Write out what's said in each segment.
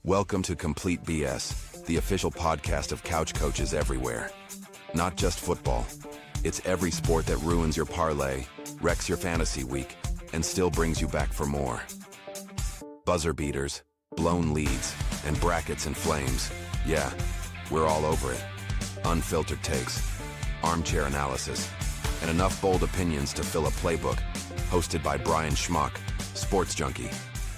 Welcome to Complete BS, the official podcast of couch coaches everywhere. Not just football. It's every sport that ruins your parlay, wrecks your fantasy week, and still brings you back for more. Buzzer beaters, blown leads, and brackets in flames. Yeah, we're all over it. Unfiltered takes, armchair analysis, and enough bold opinions to fill a playbook. Hosted by Brian Schmuck, sports junkie,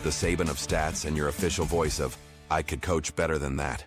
the Saban of stats, and your official voice of I could coach better than that.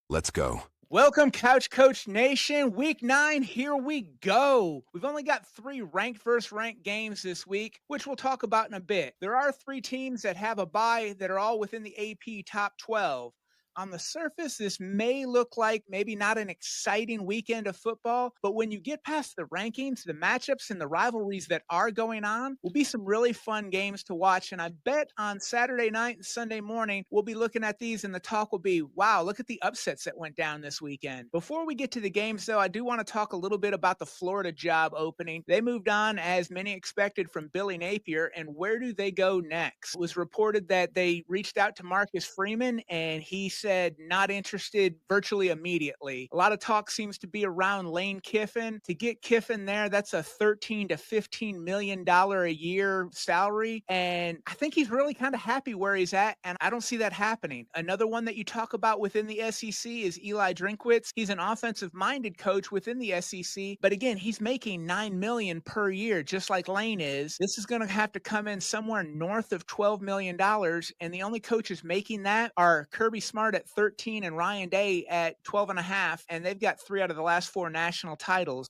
Let's go. Welcome, Couch Coach Nation. Week 9, here we go. We've only got 3 ranked versus ranked games this week, which we'll talk about in a bit. There are 3 teams that have a bye that are all within the AP top 12. On the surface, this may look like maybe not an exciting weekend of football, but when you get past the rankings, the matchups and the rivalries that are going on will be some really fun games to watch. And I bet on Saturday night and Sunday morning, we'll be looking at these and the talk will be, wow, look at the upsets that went down this weekend. Before we get to the games, though, I do want to talk a little bit about the Florida job opening. They moved on, as many expected, from Billy Napier, and where do they go next? It was reported that they reached out to Marcus Freeman, and he said not interested virtually immediately. A lot of talk seems to be around Lane Kiffin. To get Kiffin there, that's a $13 to $15 million a year salary. And I think he's really kind of happy where he's at. And I don't see that happening. Another one that you talk about within the SEC is Eli Drinkwitz. He's an offensive-minded coach within the SEC. But again, he's making $9 million per year, just like Lane is. This is going to have to come in somewhere north of $12 million. And the only coaches making that are Kirby Smart at 13 and Ryan Day at 12.5, and they've got 3 out of the last 4 national titles.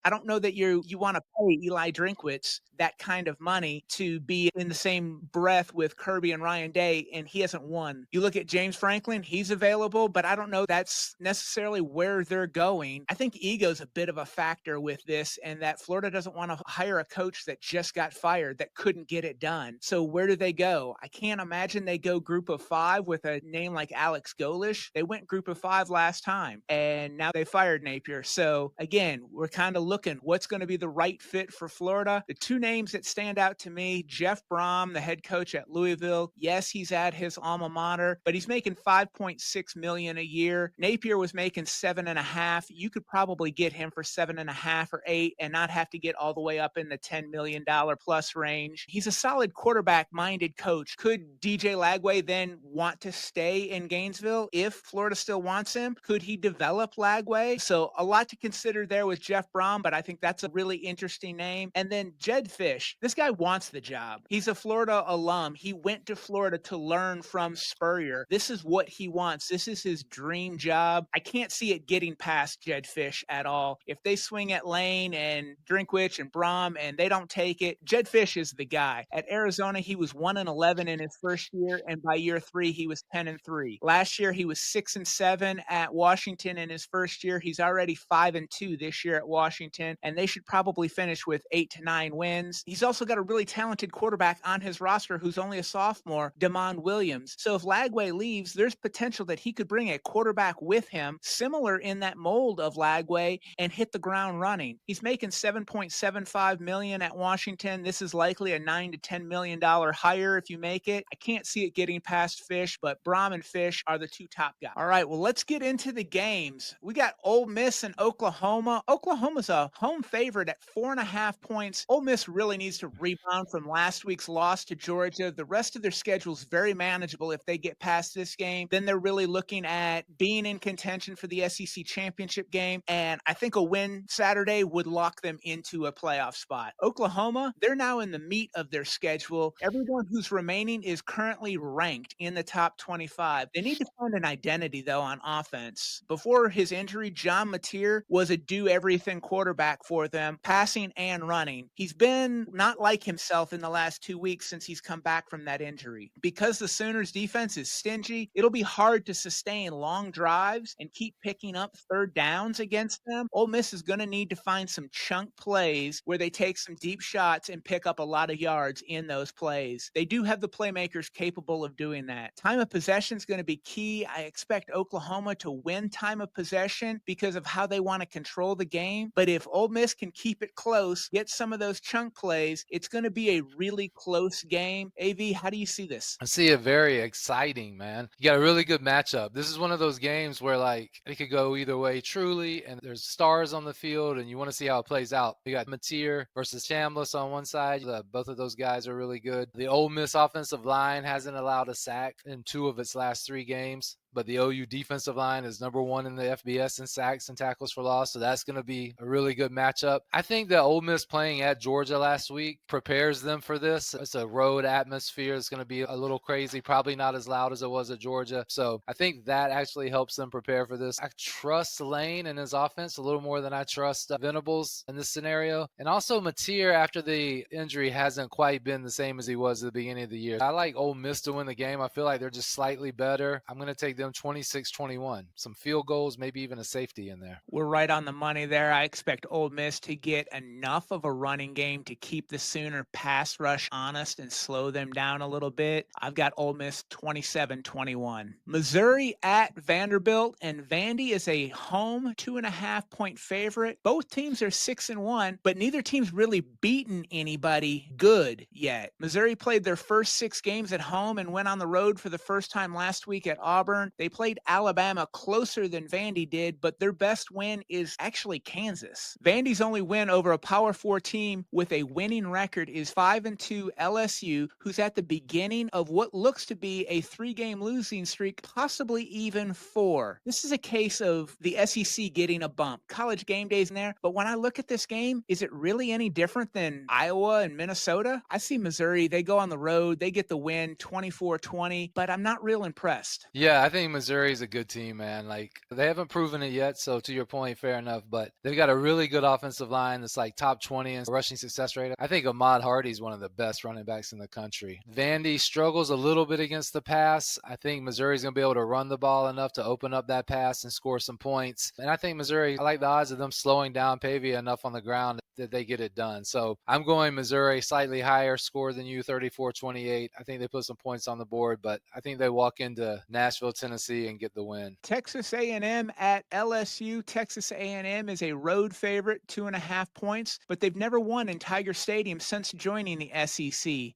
I don't know that you want to pay Eli Drinkwitz that kind of money to be in the same breath with Kirby and Ryan Day, and he hasn't won. You look at James Franklin, he's available, but I don't know that's necessarily where they're going. I think ego's a bit of a factor with this, and that Florida doesn't want to hire a coach that just got fired, that couldn't get it done. So where do they go? I can't imagine they go group of 5 with a name like Alex Golish. They went group of 5 last time, and now they fired Napier. So again, we're kind of looking what's going to be the right fit for Florida. The 2 names that stand out to me, Jeff Brohm, the head coach at Louisville. Yes, he's at his alma mater, but he's making $5.6 million a year. Napier was making 7.5. You could probably get him for 7.5 or 8 and not have to get all the way up in the $10 million plus range. He's a solid quarterback-minded coach. Could DJ Lagway then want to stay in Gainesville if Florida still wants him? Could he develop Lagway? So a lot to consider there with Jeff Brohm, but I think that's a really interesting name. And then Jedd Fisch. This guy wants the job. He's a Florida alum. He went to Florida to learn from Spurrier. This is what he wants. This is his dream job. I can't see it getting past Jedd Fisch at all. If they swing at Lane and Drinkwitz and Brohm and they don't take it, Jedd Fisch is the guy. At Arizona, he was 1-11 in his first year, and by year 3, he was 10-3. Last year, he was 6-7 at Washington in his first year. He's already 5-2 this year at Washington, and they should probably finish with 8 to 9 wins. He's also got a really talented quarterback on his roster who's only a sophomore, Damon Williams. So if Lagway leaves, there's potential that he could bring a quarterback with him, similar in that mold of Lagway, and hit the ground running. He's making $7.75 million at Washington. This is likely a $9 to $10 million hire if you make it. I can't see it getting past Fisch, but Brohm and Fisch are the 2 top guys. All right, well, let's get into the games. We got Ole Miss and Oklahoma. Oklahoma's a home favorite at 4.5 points. Ole Miss really needs to rebound from last week's loss to Georgia. The rest of their schedule is very manageable if they get past this game. Then they're really looking at being in contention for the SEC championship game, and I think a win Saturday would lock them into a playoff spot. Oklahoma, they're now in the meat of their schedule. Everyone who's remaining is currently ranked in the top 25. They need to find an identity, though, on offense. Before his injury, John Mateer was a do-everything quarterback for them, passing and running. He's been not like himself in the last 2 weeks since he's come back from that injury. Because the Sooners' defense is stingy, it'll be hard to sustain long drives and keep picking up 3rd downs against them. Ole Miss is going to need to find some chunk plays where they take some deep shots and pick up a lot of yards in those plays. They do have the playmakers capable of doing that. Time of possession is going to be key. I expect Oklahoma to win time of possession because of how they want to control the game. But if Ole Miss can keep it close, get some of those chunk plays, it's going to be a really close game. AV, how do you see this? I see it very exciting, man. You got a really good matchup. This is one of those games where, like, it could go either way truly, and there's stars on the field, and you want to see how it plays out. You got Mateer versus Chambliss on one side. Both of those guys are really good. The Ole Miss offensive line hasn't allowed a sack in 2 of its last 3 games. But the OU defensive line is number 1 in the FBS in sacks and tackles for loss, so that's going to be a really good matchup. I think that Ole Miss playing at Georgia last week prepares them for this. It's a road atmosphere. It's going to be a little crazy, probably not as loud as it was at Georgia. So I think that actually helps them prepare for this. I trust Lane and his offense a little more than I trust Venables in this scenario. And also Mateer, after the injury, hasn't quite been the same as he was at the beginning of the year. I like Ole Miss to win the game. I feel like they're just slightly better. I'm going to take them 26-21. Some field goals, maybe even a safety in there. We're right on the money there. I expect Ole Miss to get enough of a running game to keep the Sooner pass rush honest and slow them down a little bit. I've got Ole Miss 27-21. Missouri at Vanderbilt, and Vandy is a home 2.5-point favorite. Both teams are 6-1, but neither team's really beaten anybody good yet. Missouri played their first 6 games at home and went on the road for the first time last week at Auburn. They played Alabama closer than Vandy did, but their best win is actually Kansas. Vandy's only win over a Power 4 team with a winning record is 5-2 LSU, who's at the beginning of what looks to be a 3-game losing streak, possibly even 4. This is a case of the SEC getting a bump. College game days in there, but when I look at this game, is it really any different than Iowa and Minnesota? I see Missouri, they go on the road, they get the win 24-20, but I'm not real impressed. Yeah, I think Missouri is a good team, man. Like, they haven't proven it yet, so to your point, fair enough, but they've got a really good offensive line that's like top 20 in rushing success rate. I think Ahmad Hardy is one of the best running backs in the country. Vandy struggles a little bit against the pass. I think Missouri's going to be able to run the ball enough to open up that pass and score some points. And I think Missouri, I like the odds of them slowing down Pavia enough on the ground that they get it done. So I'm going Missouri, slightly higher score than you, 34-28. I think they put some points on the board, but I think they walk into Nashville, Tennessee and get the win. Texas A&M at LSU. Texas A&M is a road favorite, 2.5 points, but they've never won in Tiger Stadium since joining the SEC.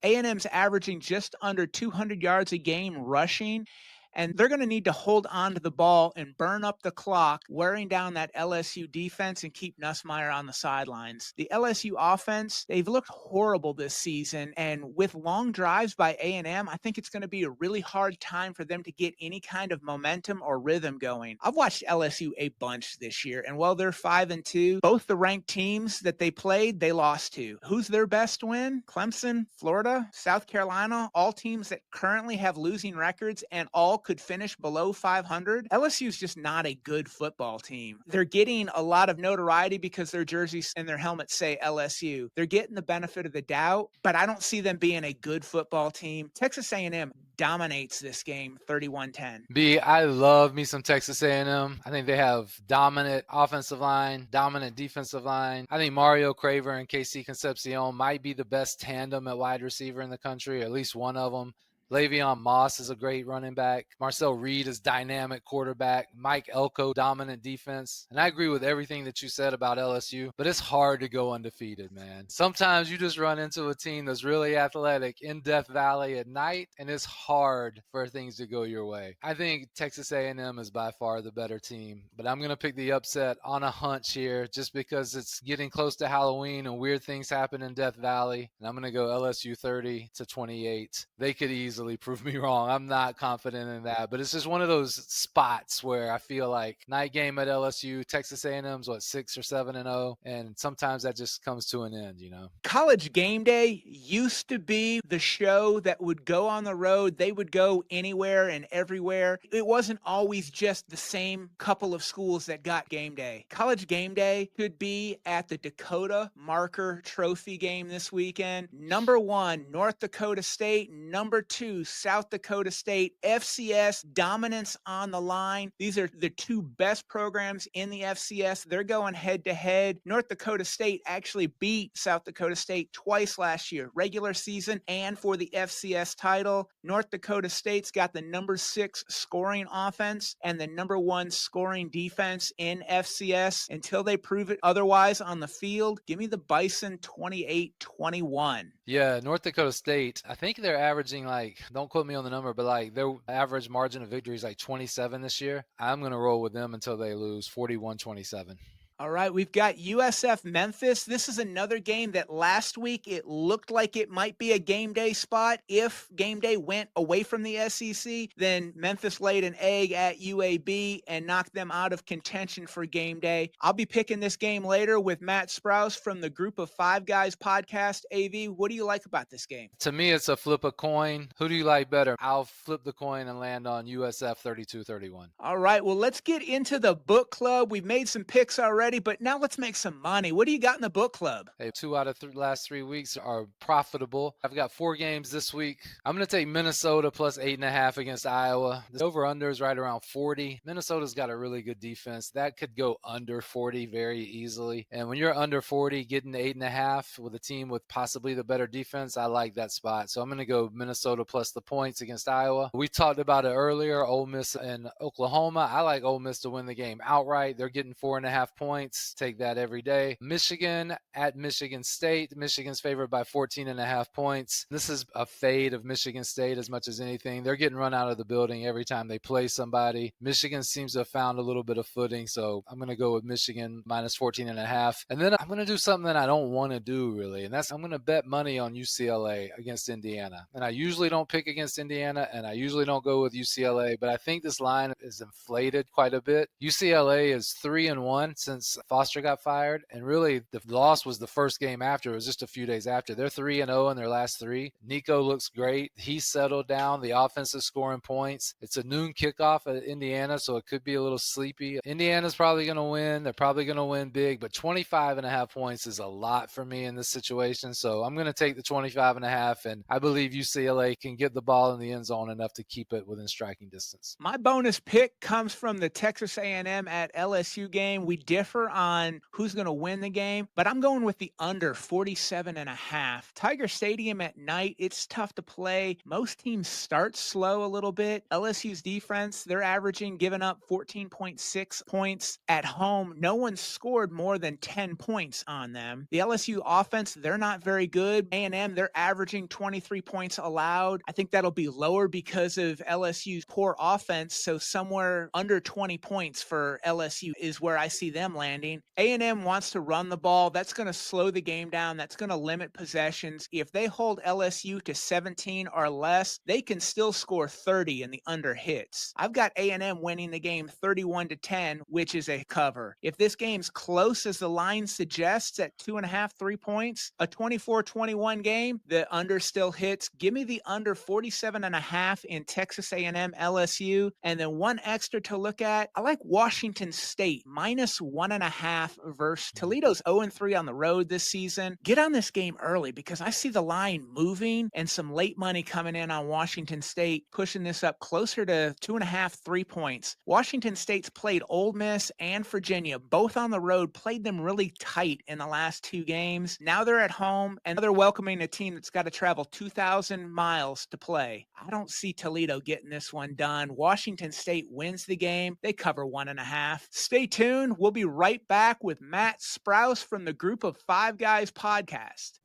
A&M's averaging just under 200 yards a game rushing, and they're going to need to hold on to the ball and burn up the clock, wearing down that LSU defense and keep Nussmeier on the sidelines. The LSU offense, they've looked horrible this season, and with long drives by A&M, I think it's going to be a really hard time for them to get any kind of momentum or rhythm going. I've watched LSU a bunch this year, and while they're 5-2, both the ranked teams that they played, they lost to. Who's their best win? Clemson, Florida, South Carolina, all teams that currently have losing records and all could finish below 500. LSU is just not a good football team. They're getting a lot of notoriety because their jerseys and their helmets say LSU. They're getting the benefit of the doubt, but I don't see them being a good football team. Texas A&M dominates this game 31-10. B, I love me some Texas A&M. I think they have dominant offensive line, dominant defensive line. I think Mario Craver and KC Concepcion might be the best tandem at wide receiver in the country, at least one of them. Le'Veon Moss is a great running back. Marcel Reed is dynamic quarterback. Mike Elko, dominant defense. And I agree with everything that you said about LSU, but it's hard to go undefeated, man. Sometimes you just run into a team that's really athletic in Death Valley at night, and it's hard for things to go your way. I think Texas A&M is by far the better team, but I'm going to pick the upset on a hunch here just because it's getting close to Halloween and weird things happen in Death Valley. And I'm going to go LSU 30-28. They could easily prove me wrong. I'm not confident in that, but it's just one of those spots where I feel like night game at LSU, Texas A&M's 6 or 7-0, and sometimes that just comes to an end, you know. College game day used to be the show that would go on the road. They would go anywhere and everywhere. It wasn't always just the same couple of schools that got game day. College game day could be at the Dakota Marker Trophy game this weekend. Number 1, North Dakota State. Number 2, 2, South Dakota State. FCS dominance on the line. These are the two best programs in the FCS. They're going head-to-head. North Dakota State actually beat South Dakota State twice last year, regular season and for the FCS title. North Dakota State's got the number 6 scoring offense and the number 1 scoring defense in FCS. Until they prove it otherwise on the field, give me the Bison 28-21. Yeah, North Dakota State, I think they're averaging don't quote me on the number, but their average margin of victory is 27 this year. I'm going to roll with them until they lose 41-27. All right, we've got USF Memphis. This is another game that last week it looked like it might be a game day spot. If game day went away from the SEC, then Memphis laid an egg at UAB and knocked them out of contention for game day. I'll be picking this game later with Matt Sprouse from the Group of Five Guys podcast. AV, what do you like about this game? To me, it's a flip a coin. Who do you like better? I'll flip the coin and land on USF 32-31. All right, well, let's get into the book club. We've made some picks already, but now let's make some money. What do you got in the book club? Hey, 2 out of the last 3 weeks are profitable. I've got 4 games this week. I'm going to take Minnesota plus 8.5 against Iowa. The over-under is right around 40. Minnesota's got a really good defense. That could go under 40 very easily. And when you're under 40, getting 8.5 with a team with possibly the better defense, I like that spot. So I'm going to go Minnesota plus the points against Iowa. We talked about it earlier, Ole Miss and Oklahoma. I like Ole Miss to win the game outright. They're getting 4.5 points. Take that every day. Michigan at Michigan State. Michigan's favored by 14.5 points. This is a fade of Michigan State as much as anything. They're getting run out of the building every time they play somebody. Michigan seems to have found a little bit of footing, so I'm going to go with Michigan minus 14.5. And then I'm going to do something that I don't want to do really, and that's I'm going to bet money on UCLA against Indiana. And I usually don't pick against Indiana, and I usually don't go with UCLA, but I think this line is inflated quite a bit. UCLA is 3-1 since Foster got fired, and really the loss was the first game after. It was just a few days after. They're 3-0 in their last 3. Nico looks great. He's settled down. The offense is scoring points. It's a noon kickoff at Indiana, so it could be a little sleepy. Indiana's probably going to win. They're probably going to win big, but 25.5 points is a lot for me in this situation, so I'm going to take the 25.5, and I believe UCLA can get the ball in the end zone enough to keep it within striking distance. My bonus pick comes from the Texas A&M at LSU game. We differ on who's going to win the game, but I'm going with the under 47.5. Tiger Stadium at night, it's tough to play. Most teams start slow a little bit. LSU's defense, they're averaging giving up 14.6 points at home. No one scored more than 10 points on them. The LSU offense, they're not very good. A&M, they're averaging 23 points allowed. I think that'll be lower because of LSU's poor offense, so somewhere under 20 points for LSU is where I see them landing. A&M wants to run the ball. That's going to slow the game down. That's going to limit possessions. If they hold LSU to 17 or less, they can still score 30 and the under hits. I've got A&M winning the game 31-10, which is a cover. If this game's close as the line suggests at 2.5, 3 points, a 24-21 game, the under still hits. Give me the under 47.5 in Texas A&M LSU. And then one extra to look at, I like Washington State minus 1.5 versus Toledo's 0-3 on the road this season. Get on this game early because I see the line moving and some late money coming in on Washington State, pushing this up closer to 2.5, 3 points. Washington State's played Ole Miss and Virginia, both on the road, played them really tight in the last 2 games. Now they're at home and they're welcoming a team that's got to travel 2,000 miles to play. I don't see Toledo getting this one done. Washington State wins the game. They cover 1.5. Stay tuned. We'll be right back with Matt Sprouse from the Group of Five Guys podcast.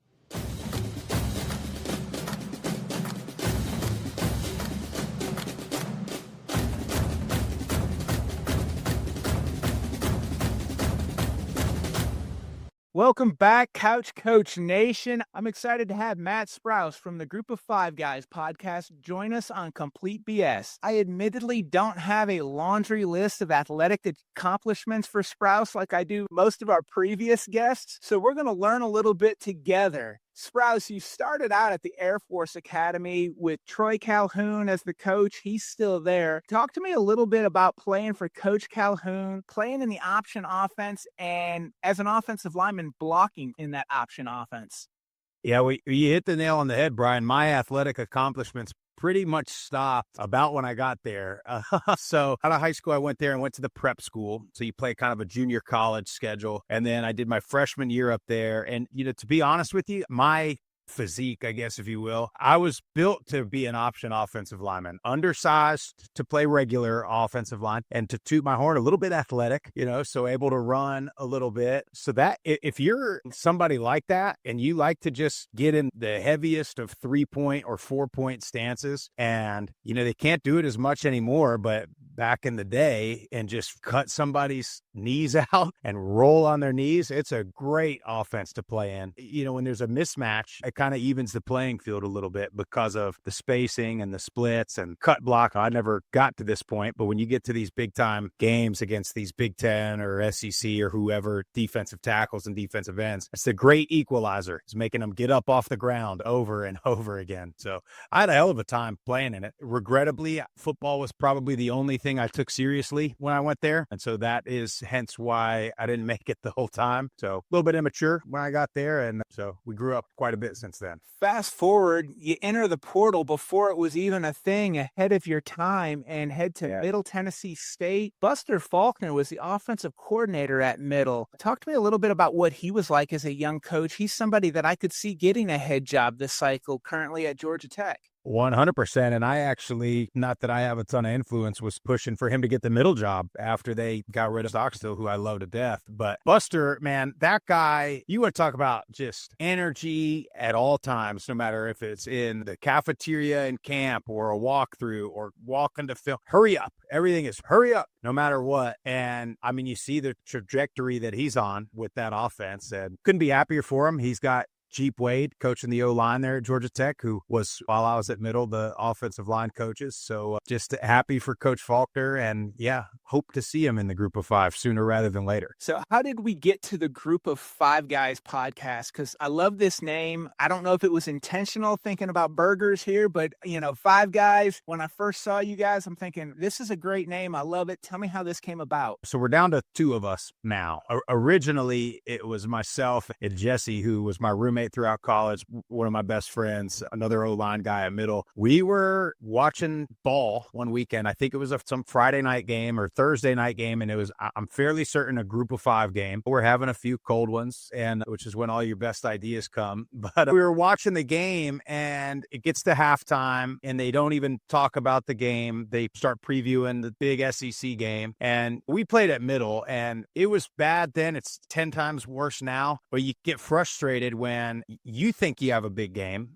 Welcome back, Couch Coach Nation. I'm excited to have Matt Sprouse from the Group of Five Guys podcast join us on Complete BS. I admittedly don't have a laundry list of athletic accomplishments for Sprouse like I do most of our previous guests, so we're going to learn a little bit together. Sprouse, you started out at the Air Force Academy with Troy Calhoun as the coach. He's still there. Talk to me a little bit about playing for Coach Calhoun, playing in the option offense, and as an offensive lineman, blocking in that option offense. Yeah, you hit the nail on the head, Brian. My athletic accomplishments pretty much stopped about when I got there. So out of high school, I went there and went to the prep school. So you play kind of a junior college schedule. And then I did my freshman year up there. And, to be honest with you, my physique, I guess, if you will, I was built to be an option offensive lineman, undersized to play regular offensive line, and to toot my horn, a little bit athletic, so able to run a little bit. So that if you're somebody like that and you like to just get in the heaviest of 3-point or 4-point stances, and they can't do it as much anymore, but back in the day, and just cut somebody's knees out and roll on their knees, it's a great offense to play in. When there's a mismatch, it kind of evens the playing field a little bit because of the spacing and the splits and cut block. I never got to this point, but when you get to these big time games against these Big Ten or SEC or whoever defensive tackles and defensive ends, it's a great equalizer. It's making them get up off the ground over and over again. So I had a hell of a time playing in it. Regrettably, football was probably the only thing I took seriously when I went there. And so that is hence why I didn't make it the whole time. So a little bit immature when I got there. And so we grew up quite a bit since then. Fast forward, you enter the portal before it was even a thing, ahead of your time, and head to Middle Tennessee State. Buster Faulkner was the offensive coordinator at Middle. Talk to me a little bit about what he was like as a young coach. He's somebody that I could see getting a head job this cycle, currently at Georgia Tech. 100%. And I actually, not that I have a ton of influence, was pushing for him to get the Middle job after they got rid of Stockstill, who I love to death. But Buster, man, that guy, you want to talk about just energy at all times, no matter if it's in the cafeteria in camp or a walkthrough or walking to film. Hurry up. Everything is hurry up, no matter what. And I mean, you see the trajectory that he's on with that offense, and couldn't be happier for him. He's got Jeep Wade coaching the O-line there at Georgia Tech, who was, while I was at Middle, the offensive line coaches. So just happy for Coach Faulkner, and hope to see him in the Group of Five sooner rather than later. So how did we get to the Group of Five Guys podcast? Because I love this name. I don't know if it was intentional thinking about burgers here, but, Five Guys, when I first saw you guys, I'm thinking, this is a great name. I love it. Tell me how this came about. So we're down to two of us now. Originally, it was myself and Jesse, who was my roommate throughout college, one of my best friends, another O-line guy at Middle. We were watching ball one weekend. I think it was some Friday night game or Thursday night game, and it was, I'm fairly certain, a Group of Five game. We're having a few cold ones, and which is when all your best ideas come. But we were watching the game, and it gets to halftime, and they don't even talk about the game. They start previewing the big SEC game, and we played at Middle, and it was bad then. It's 10 times worse now, but you get frustrated when you think you have a big game.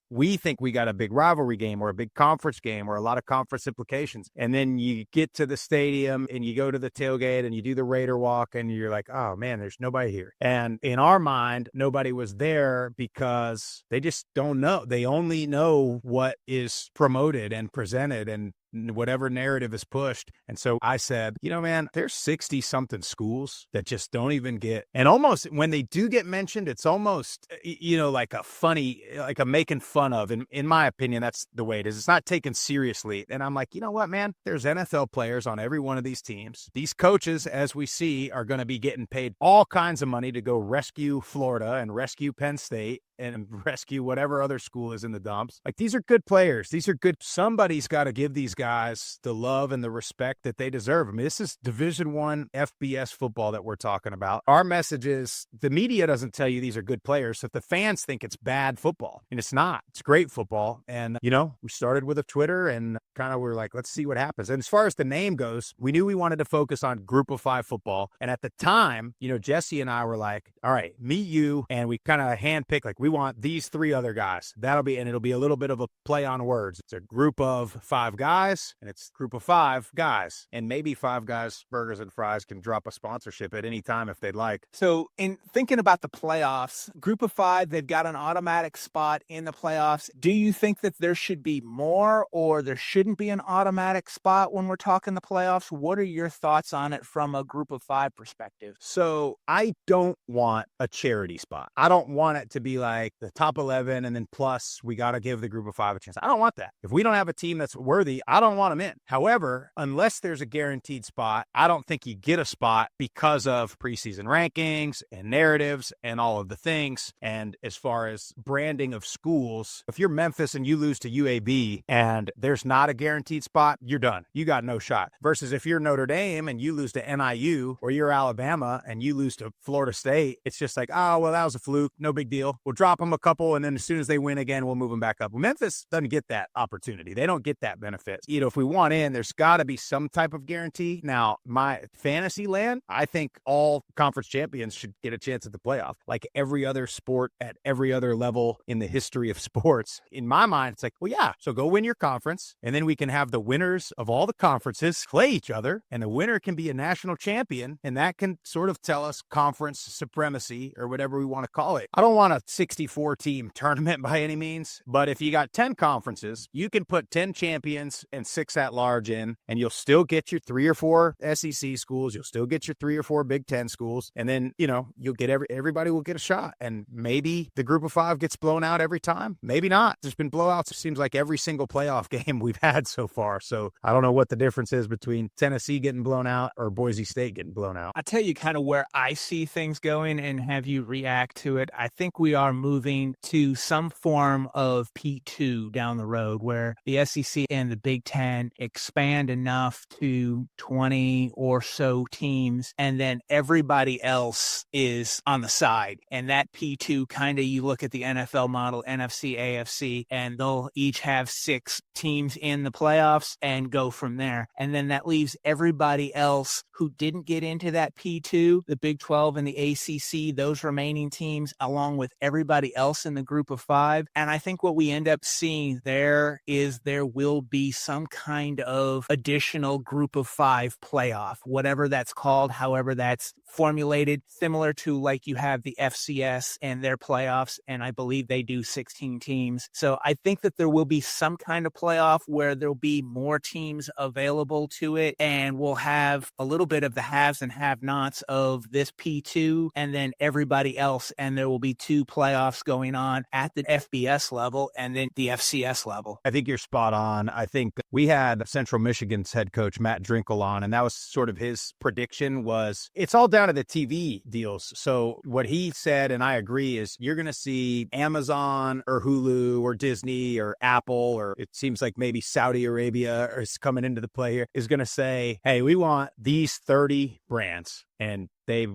We think we got a big rivalry game or a big conference game or a lot of conference implications. And then you get to the stadium and you go to the tailgate and you do the Raider walk and you're like, oh man, there's nobody here. And in our mind, nobody was there because they just don't know. They only know what is promoted and presented and whatever narrative is pushed. And so I said, man, there's 60 something schools that just don't even get, and almost when they do get mentioned, it's almost, like a funny, like a making fun of. And in my opinion, that's the way it is. It's not taken seriously. And I'm like, you know what, man, there's NFL players on every one of these teams. These coaches, as we see, are going to be getting paid all kinds of money to go rescue Florida and rescue Penn State and rescue whatever other school is in the dumps. Like, these are good players. These are good. Somebody's got to give these guys the love and the respect that they deserve. I mean, this is Division I FBS football that we're talking about. Our message is the media doesn't tell you these are good players. So if the fans think it's bad football, and it's not, it's great football. And, we started with a Twitter and kind of were like, let's see what happens. And as far as the name goes, we knew we wanted to focus on Group of Five football. And at the time, Jesse and I were like, all right, meet you. And we kind of handpicked, like, we want these three other guys. It'll be a little bit of a play on words. It's a Group of Five Guys, and it's Group of Five Guys. And maybe Five Guys Burgers and Fries can drop a sponsorship at any time if they'd like. So in thinking about the playoffs, Group of Five, they've got an automatic spot in the playoffs. Do you think that there should be more, or there shouldn't be an automatic spot when we're talking the playoffs? What are your thoughts on it from a Group of Five perspective? So I don't want a charity spot. I don't want it to be like, like the top 11, and then plus we got to give the group of 5 a chance. I don't want that. If we don't have a team that's worthy, I don't want them in. However, unless there's a guaranteed spot, I don't think you get a spot because of preseason rankings and narratives and all of the things. And as far as branding of schools, if you're Memphis and you lose to UAB and there's not a guaranteed spot, you're done. You got no shot. Versus if you're Notre Dame and you lose to NIU, or you're Alabama and you lose to Florida State, it's just like, oh, well, that was a fluke. No big deal. We'll drop them a couple, and then as soon as they win again, we'll move them back up. Memphis doesn't get that opportunity. They don't get that benefit. If we want in, there's got to be some type of guarantee. Now, my fantasy land, I think all conference champions should get a chance at the playoff. Like every other sport at every other level in the history of sports. In my mind, it's like, well, yeah, so go win your conference, and then we can have the winners of all the conferences play each other, and the winner can be a national champion, and that can sort of tell us conference supremacy or whatever we want to call it. I don't want a 64-team tournament by any means, but if you got 10 conferences, you can put 10 champions and 6 at-large in, and you'll still get your 3 or 4 SEC schools. You'll still get your 3 or 4 Big Ten schools, and then, you'll get everybody will get a shot. And maybe the group of 5 gets blown out every time. Maybe not. There's been blowouts, it seems like, every single playoff game we've had so far. So I don't know what the difference is between Tennessee getting blown out or Boise State getting blown out. I'll tell you kind of where I see things going and have you react to it. I think we are moving to some form of P2 down the road where the SEC and the Big Ten expand enough to 20 or so teams, and then everybody else is on the side. And that P2 kind of, you look at the NFL model, NFC, AFC, and they'll each have 6 teams in the playoffs and go from there. And then that leaves everybody else who didn't get into that P2, the Big 12 and the ACC, those remaining teams, along with everybody else in the group of 5. And I think what we end up seeing there is there will be some kind of additional group of 5 playoff, whatever that's called, however that's formulated, similar to like you have the FCS and their playoffs, and I believe they do 16 teams. So I think that there will be some kind of playoff where there'll be more teams available to it, and we'll have a little bit of the haves and have-nots of this P2 and then everybody else, and there will be 2 playoffs going on at the FBS level and then the FCS level. I think you're spot on. I think we had Central Michigan's head coach Matt Drinkle on, and that was sort of his prediction was it's all down to the TV deals. So what he said, and I agree, is you're going to see Amazon or Hulu or Disney or Apple, or it seems like maybe Saudi Arabia is coming into the play here, is going to say, hey, we want these 30 brands. And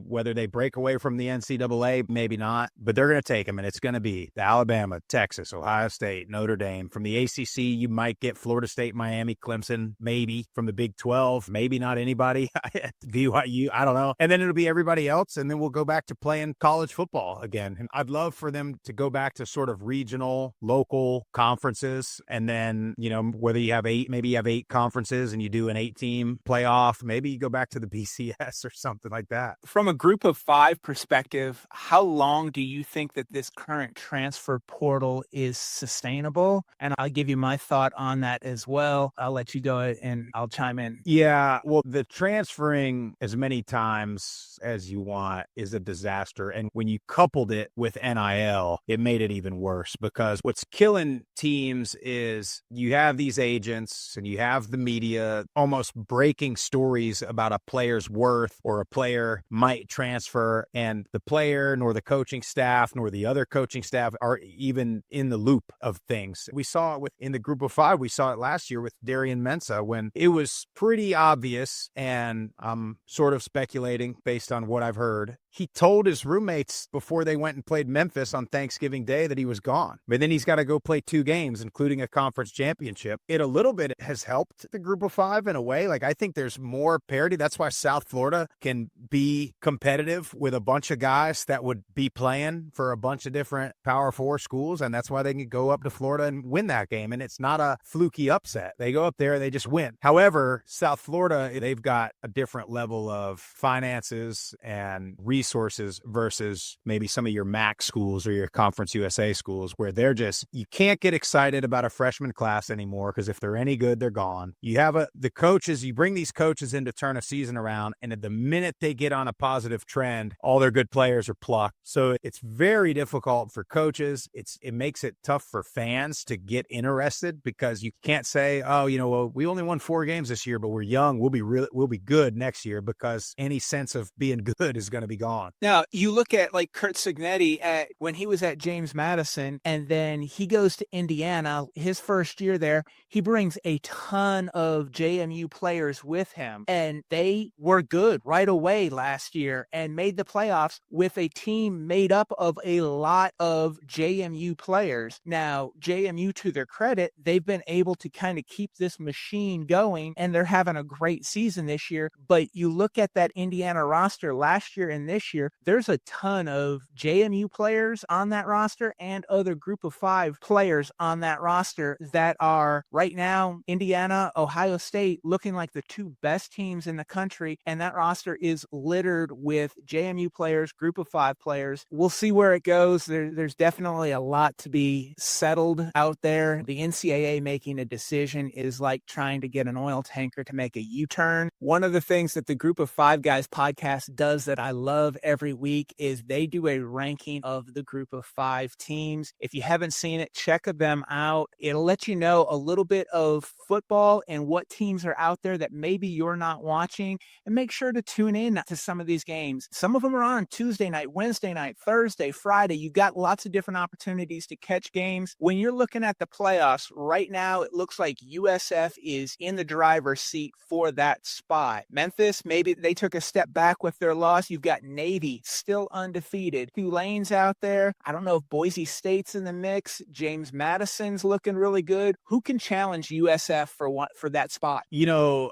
whether they break away from the NCAA, maybe not, but they're going to take them. And it's going to be the Alabama, Texas, Ohio State, Notre Dame. From the ACC, you might get Florida State, Miami, Clemson, maybe. From the Big 12, maybe not anybody. BYU, I don't know. And then it'll be everybody else. And then we'll go back to playing college football again. And I'd love for them to go back to sort of regional, local conferences. And then, whether you have 8, maybe you have 8 conferences and you do an 8-team playoff, maybe you go back to the BCS or something like that. From a group of 5 perspective, how long do you think that this current transfer portal is sustainable? And I'll give you my thought on that as well. I'll let you go and I'll chime in. Yeah, well, the transferring as many times as you want is a disaster. And when you coupled it with NIL, it made it even worse, because what's killing teams is you have these agents and you have the media almost breaking stories about a player's worth or a player might transfer, and the player nor the coaching staff nor the other coaching staff are even in the loop of things. We saw it in the group of 5. We saw it last year with Darian Mensah when it was pretty obvious, and I'm sort of speculating based on what I've heard. He told his roommates before they went and played Memphis on Thanksgiving Day that he was gone. But then he's got to go play 2 games, including a conference championship. It a little bit has helped the group of 5 in a way. Like, I think there's more parity. That's why South Florida can be competitive with a bunch of guys that would be playing for a bunch of different Power 4 schools. And that's why they can go up to Florida and win that game. And it's not a fluky upset. They go up there, they just win. However, South Florida, they've got a different level of finances and resources resources versus maybe some of your MAC schools or your Conference USA schools, where they're just, you can't get excited about a freshman class anymore because if they're any good, they're gone. You have the coaches, you bring these coaches in to turn a season around, and at the minute they get on a positive trend, all their good players are plucked. So it's very difficult for coaches. It makes it tough for fans to get interested because you can't say, oh, well, we only won 4 games this year, but we're young. We'll be good next year, because any sense of being good is going to be gone. Now, you look at like Curt Cignetti when he was at James Madison, and then he goes to Indiana. His first year there, he brings a ton of JMU players with him, and they were good right away last year and made the playoffs with a team made up of a lot of JMU players. Now, JMU, to their credit, they've been able to kind of keep this machine going, and they're having a great season this year. But you look at that Indiana roster last year and this year, there's a ton of JMU players on that roster and other group of 5 players on that roster that are right now Indiana, Ohio State looking like the 2 best teams in the country. And that roster is littered with JMU players, group of 5 players. We'll see where it goes. There's definitely a lot to be settled out there. The NCAA making a decision is like trying to get an oil tanker to make a U-turn. One of the things that the Group of 5 Guys podcast does that I love every week is they do a ranking of the Group of 5 teams. If you haven't seen it, check them out. It'll let you know a little bit of football and what teams are out there that maybe you're not watching, and make sure to tune in to some of these games. Some of them are on Tuesday night, Wednesday night, Thursday, Friday. You've got lots of different opportunities to catch games. When you're looking at the playoffs right now, it looks like USF is in the driver's seat for that spot. Memphis, maybe they took a step back with their loss. You've got Navy still undefeated. Tulane's out there. I don't know if Boise State's in the mix. James Madison's looking really good. Who can challenge USF for that spot?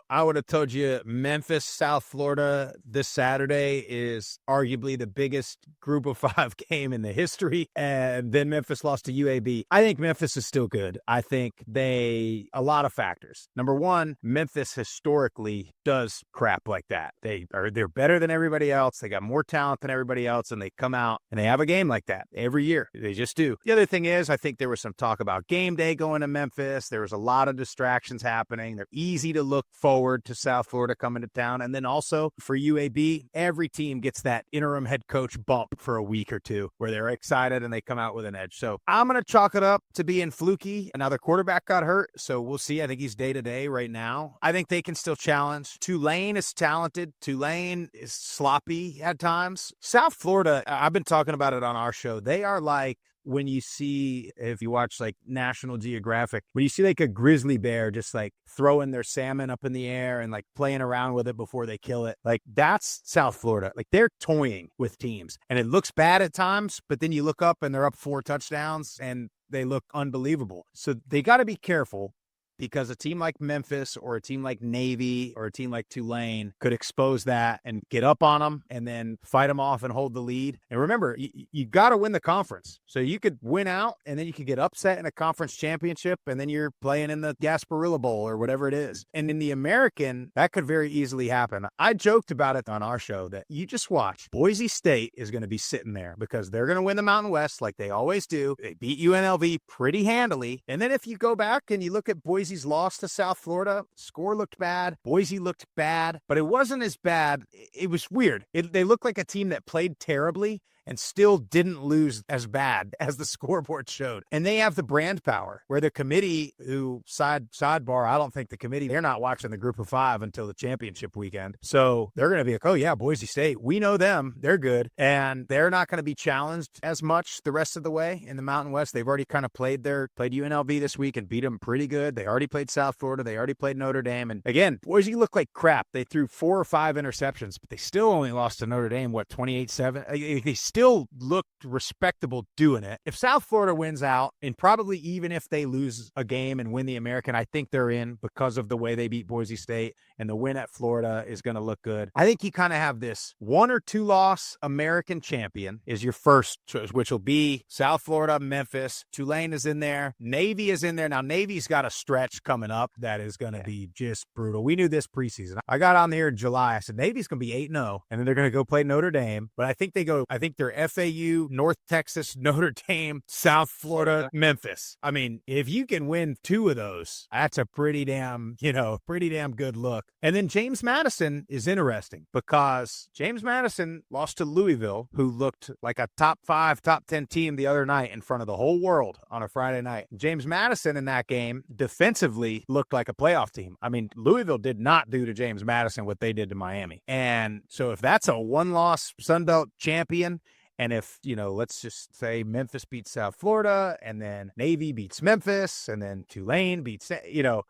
I would have told you Memphis, South Florida this Saturday is arguably the biggest Group of 5 game in the history. And then Memphis lost to UAB. I think Memphis is still good. I think a lot of factors. Number one, Memphis historically does crap like that. They're better than everybody else. They got more talent than everybody else, and they come out and they have a game like that every year. They just do. The other thing is, I think there was some talk about game day going to Memphis. There was a lot of distractions happening. They're easy to look forward to South Florida coming to town. And then also for UAB, every team gets that interim head coach bump for a week or two where they're excited and they come out with an edge. So I'm going to chalk it up to being fluky. Another quarterback got hurt, so we'll see. I think he's day-to-day right now. I think they can still challenge. Tulane is talented. Tulane is sloppy at times. South Florida, I've been talking about it on our show. They are like, when you see, if you watch like National Geographic, when you see like a grizzly bear just like throwing their salmon up in the air and like playing around with it before they kill it, like that's South Florida. Like they're toying with teams and it looks bad at times, but then you look up and they're up 4 touchdowns and they look unbelievable. So they got to be careful, because a team like Memphis or a team like Navy or a team like Tulane could expose that and get up on them and then fight them off and hold the lead. And remember, you got to win the conference. So you could win out and then you could get upset in a conference championship and then you're playing in the Gasparilla Bowl or whatever it is. And in the American, that could very easily happen. I joked about it on our show that you just watch. Boise State is going to be sitting there because they're going to win the Mountain West like they always do. They beat UNLV pretty handily. And then if you go back and you look at Boise's loss to South Florida, score looked bad. Boise looked bad, but it wasn't as bad. It was weird. They looked like a team that played terribly and still didn't lose as bad as the scoreboard showed. And they have the brand power where the committee, who sidebar, I don't think the committee, they're not watching the Group of 5 until the championship weekend. So they're going to be like, oh yeah, Boise State, we know them. They're good. And they're not going to be challenged as much the rest of the way in the Mountain West. They've already kind of played UNLV this week and beat them pretty good. They already played South Florida. They already played Notre Dame. And again, Boise looked like crap. They threw 4 or 5 interceptions, but they still only lost to Notre Dame, 28-7? They still looked respectable doing it. If South Florida wins out, and probably even if they lose a game and win the American, I think they're in because of the way they beat Boise State, and the win at Florida is going to look good. I think you kind of have this 1 or 2 loss American champion is your first choice, which will be South Florida, Memphis. Tulane is in there. Navy is in there. Now, Navy's got a stretch coming up that is going to be just brutal. We knew this preseason. I got on there in July. I said, Navy's going to be 8-0, and then they're going to go play Notre Dame. But I think they're FAU, North Texas, Notre Dame, South Florida, Memphis. I mean, if you can win 2 of those, that's a pretty damn good look. And then James Madison is interesting because James Madison lost to Louisville, who looked like a top 5, top 10 team the other night in front of the whole world on a Friday night. James Madison in that game defensively looked like a playoff team. I mean, Louisville did not do to James Madison what they did to Miami. And so if that's a 1-loss Sun Belt champion, and if, let's just say Memphis beats South Florida, and then Navy beats Memphis, and then Tulane beats,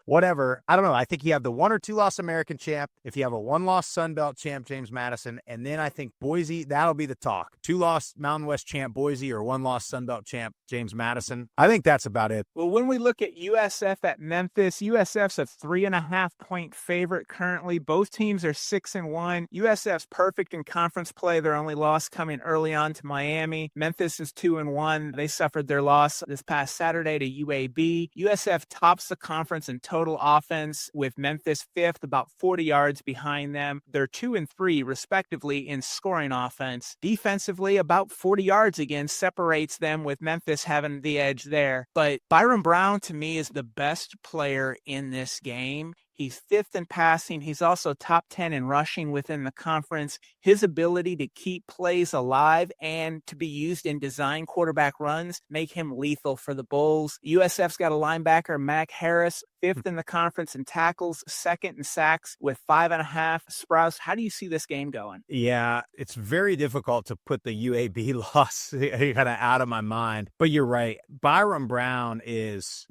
whatever. I don't know. I think you have the 1 or 2 loss American champ. If you have a 1-loss Sun Belt champ, James Madison, and then I think Boise, that'll be the talk. 2-loss Mountain West champ, Boise, or 1-loss Sun Belt champ, James Madison. I think that's about it. Well, when we look at USF at Memphis, USF's a 3.5-point favorite currently. Both teams are 6-1. USF's perfect in conference play. Their only loss coming early on to Miami. Memphis is 2-1. They suffered their loss this past Saturday to UAB. USF tops the conference in total offense, with Memphis 5th, about 40 yards behind them. They're 2 and 3 respectively in scoring offense. Defensively, about 40 yards again separates them, with Memphis having the edge there. But Byron Brown, to me, is the best player in this game. He's 5th in passing. He's also top 10 in rushing within the conference. His ability to keep plays alive and to be used in design quarterback runs make him lethal for the Bulls. USF's got a linebacker, Mac Harris, 5th in the conference in tackles, 2nd in sacks with 5.5. Sprouse, how do you see this game going? Yeah, it's very difficult to put the UAB loss kind of out of my mind. But you're right. Byron Brown is,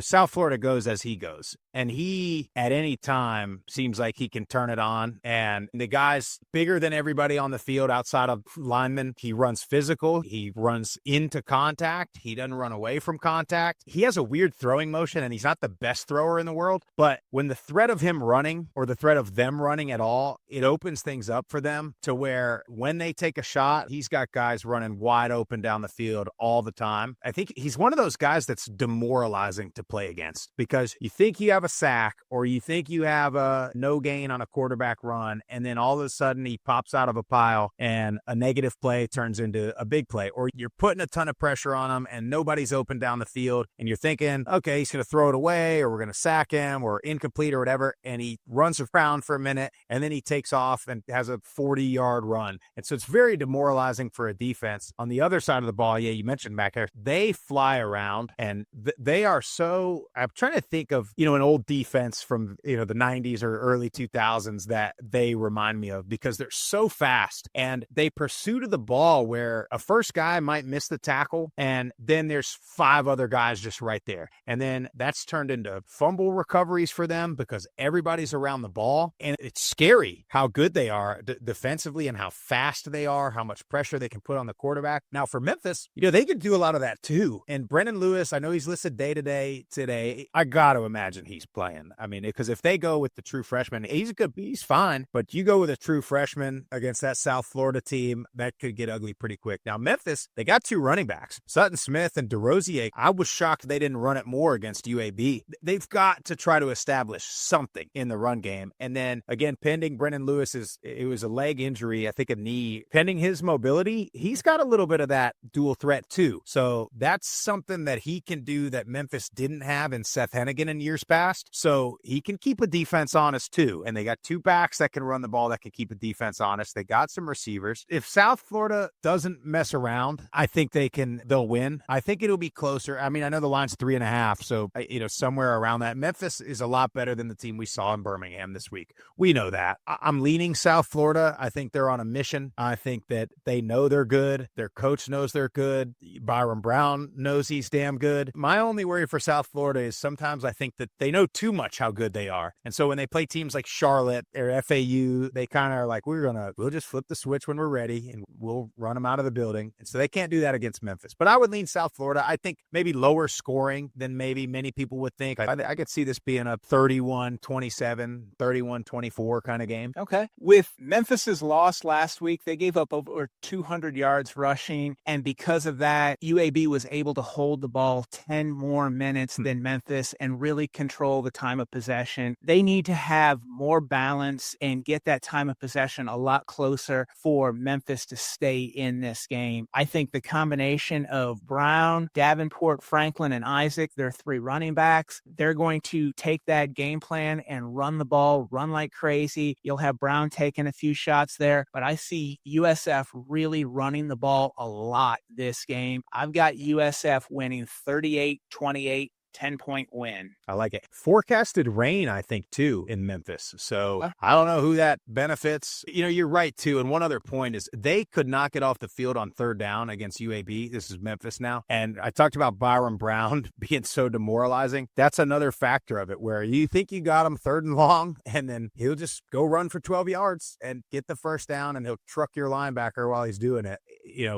South Florida goes as he goes. And he, at any time, seems like he can turn it on. And the guy's bigger than everybody on the field outside of linemen. He runs physical. He runs into contact. He doesn't run away from contact. He has a weird throwing motion, and he's not the best thrower in the world. But when the threat of him running, or the threat of them running at all, it opens things up for them to where when they take a shot, he's got guys running wide open down the field all the time. I think he's one of those guys that's demoralizing to play against, because you think you have a sack, or you think you have a no gain on a quarterback run, and then all of a sudden he pops out of a pile and a negative play turns into a big play, or you're putting a ton of pressure on him and nobody's open down the field, and you're thinking, okay, he's going to throw it away, or we're going to sack him, or incomplete or whatever, and he runs around for a minute and then he takes off and has a 40-yard run. And so it's very demoralizing for a defense. On the other side of the ball, yeah, you mentioned Mac Harris, they fly around, and they are so, I'm trying to think of, an old defense from, the 90s or early 2000s that they remind me of, because they're so fast and they pursue to the ball where a first guy might miss the tackle, and then there's 5 other guys just right there. And then that's turned into fumble recoveries for them because everybody's around the ball. And it's scary how good they are defensively and how fast they are, how much pressure they can put on the quarterback. Now for Memphis, they could do a lot of that too. And Brendan Lewis, I know he's listed day-to-day today. I got to imagine he's playing. I mean, because if they go with the true freshman, he's fine. But you go with a true freshman against that South Florida team, that could get ugly pretty quick. Now Memphis, they got 2 running backs, Sutton Smith and DeRosier. I was shocked they didn't run it more against UAB. They've got to try to establish something in the run game. And then again, pending Brendan Lewis, it was a leg injury, I think a knee. Pending his mobility, he's got a little bit of that dual threat too. So that's something that he can do that Memphis didn't have in Seth Hennigan in years past. So he can keep a defense honest too. And they got 2 backs that can run the ball, that can keep a defense honest. They got some receivers. If South Florida doesn't mess around, I think they'll win. I think it'll be closer. I mean, I know the line's 3.5, so somewhere around that. Memphis is a lot better than the team we saw in Birmingham this week. We know that. I'm leaning South Florida. I think they're on a mission. I think that they know they're good. Their coach knows they're good. Byron Brown knows he's damn good. My only worry for South Florida is sometimes I think that they know too much how good good they are. And so when they play teams like Charlotte or FAU, they kind of are like, we'll just flip the switch when we're ready and we'll run them out of the building. And so they can't do that against Memphis. But I would lean South Florida. I think maybe lower scoring than maybe many people would think. I could see this being a 31-27, 31-24 kind of game. Okay. With Memphis's loss last week, they gave up over 200 yards rushing. And because of that, UAB was able to hold the ball 10 more minutes than Memphis and really control the time of possession. They need to have more balance and get that time of possession a lot closer for Memphis to stay in this game. I think the combination of Brown, Davenport, Franklin, and Isaac, their three running backs, they're going to take that game plan and run the ball, run like crazy. You'll have Brown taking a few shots there, but I see USF really running the ball a lot this game. I've got USF winning 38-28. 10-point win. I like it. Forecasted rain, I think, too, in Memphis. So I don't know who that benefits. You're right, too. And one other point is they could not get off the field on third down against UAB. This is Memphis now. And I talked about Byron Brown being so demoralizing. That's another factor of it where you think you got him third and long, and then he'll just go run for 12 yards and get the first down, and he'll truck your linebacker while he's doing it.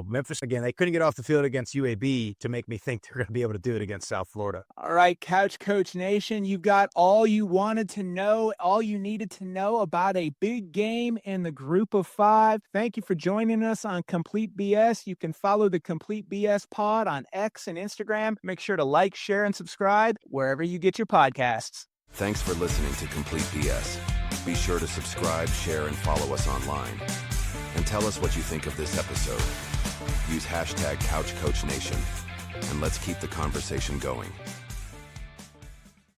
Memphis, again, they couldn't get off the field against UAB to make me think they're going to be able to do it against South Florida. All right, Couch Coach Nation, you've got all you wanted to know, all you needed to know about a big game in the Group of Five. Thank you for joining us on Complete BS. You can follow the Complete BS pod on X and Instagram. Make sure to like, share, and subscribe wherever you get your podcasts. Thanks for listening to Complete BS. Be sure to subscribe, share, and follow us online. And tell us what you think of this episode. Use hashtag CouchCoachNation, and let's keep the conversation going.